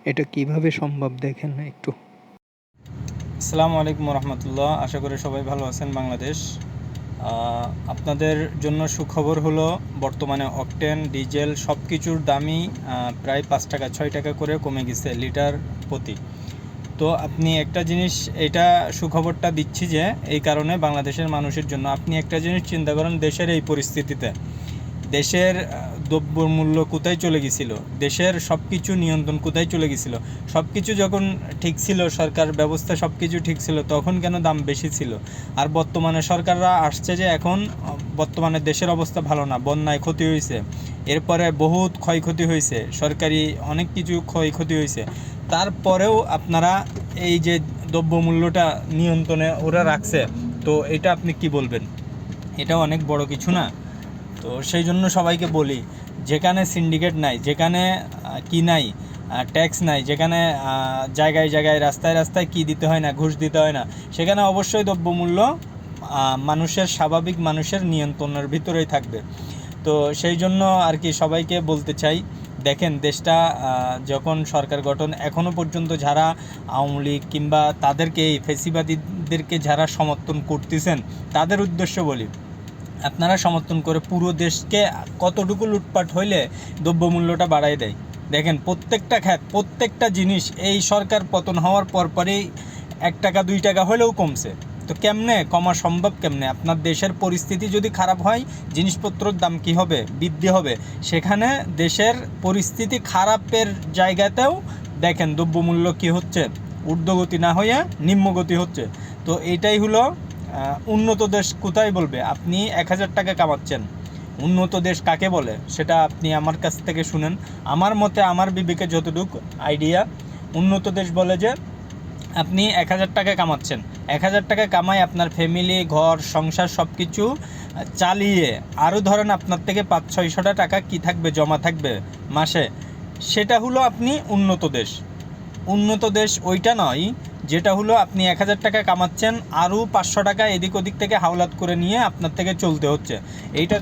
এটা কিভাবে সম্ভব দেখেন একটু। আসসালামু আলাইকুম রহমতুল্লাহ। আশা করি সবাই ভালো আছেন। বাংলাদেশ, আপনাদের জন্য সুখবর হলো বর্তমানে অকটেন, ডিজেল সব কিছুর দামই প্রায় 5 টাকা 6 টাকা করে কমে গেছে লিটার প্রতি। তো আপনি একটা জিনিস, এটা সুখবরটা দিচ্ছি যে এই কারণে বাংলাদেশের মানুষের জন্য আপনি একটা জিনিস চিন্তা করেন, দেশের এই পরিস্থিতিতে দেশের দ্রব্যমূল্য কোথায় চলে গেছিলো, দেশের সব কিছু নিয়ন্ত্রণ কোথায় চলে গেছিলো। সব কিছু যখন ঠিক ছিল, সরকার ব্যবস্থা সব কিছু ঠিক ছিল, তখন কেন দাম বেশি ছিল? আর বর্তমানে সরকাররা আসছে যে এখন বর্তমানে দেশের অবস্থা ভালো না, বন্যায় ক্ষতি হয়েছে, এরপরে বহুত ক্ষয়ক্ষতি হয়েছে, সরকারি অনেক কিছু ক্ষয়ক্ষতি হয়েছে। তারপরেও আপনারা এই যে দ্রব্যমূল্যটা নিয়ন্ত্রণে ওরা রাখছে, তো এটা আপনি কি বলবেন? এটা অনেক বড় কিছু না? তো সেই জন্য সবাইকে বলি, যেখানে সিন্ডিকেট নাই, যেখানে কি নাই, ট্যাক্স নাই, যেখানে জায়গায় জায়গায় রাস্তায় রাস্তায় কি দিতে হয় না, ঘুষ দিতে হয় না, সেখানে অবশ্যই দ্রব্যমূল্য মানুষের, স্বাভাবিক মানুষের নিয়ন্ত্রণের ভিতরেই থাকবে। তো সেই জন্য আর কি সবাইকে বলতে চাই, দেখেন দেশটা যখন সরকার গঠন, এখনও পর্যন্ত যারা আওয়ামী লীগ কিংবা তাদেরকে, এই ফ্যাসিবাদীদেরকে যারা সমর্থন করতেছেন, তাদের উদ্দেশ্য বলি, আপনারা সমর্থন করে পুরো দেশকে কতটুকু লুটপাট হইলে দ্রব্যমূল্যটা বাড়াই দেয়। দেখেন প্রত্যেকটা খাত, প্রত্যেকটা জিনিস এই সরকার পতন হওয়ার পরপরই 1 টাকা 2 টাকা হলেও কমছে। তো কেমনে কমা সম্ভব? কেমনে? আপনার দেশের পরিস্থিতি যদি খারাপ হয়, জিনিসপত্রের দাম কী হবে? বৃদ্ধি হবে। সেখানে দেশের পরিস্থিতি খারাপের জায়গাতেও দেখেন দ্রব্যমূল্য কী হচ্ছে, ঊর্ধ্বগতি না হয়ে নিম্নগতি হচ্ছে। তো এইটাই হলো উন্নত দেশ কোথায় বলবে? আপনি 1000 টাকা কামাচ্ছেন, উন্নত দেশ কাকে বলে সেটা আপনি আমার কাছ থেকে শুনেন। আমার মতে, আমার বিবেকে যতটুকু আইডিয়া, উন্নত দেশ বলে যে আপনি 1000 টাকা কামাচ্ছেন, 1000 টাকা কামায় আপনার ফ্যামিলি, ঘর সংসার সব কিছু চালিয়ে আরও ধরেন আপনার থেকে 500-600 টাকা কি থাকবে, জমা থাকবে মাসে, সেটা হলো আপনি উন্নত দেশ। উন্নত দেশ ওইটা নয় যেটা হলো আপনি 1000 টাকা কামাচ্ছেন, আরও 500 টাকা এদিক ওদিক থেকে হাওলাত করে নিয়ে আপনার থেকে চলতে হচ্ছে। এইটা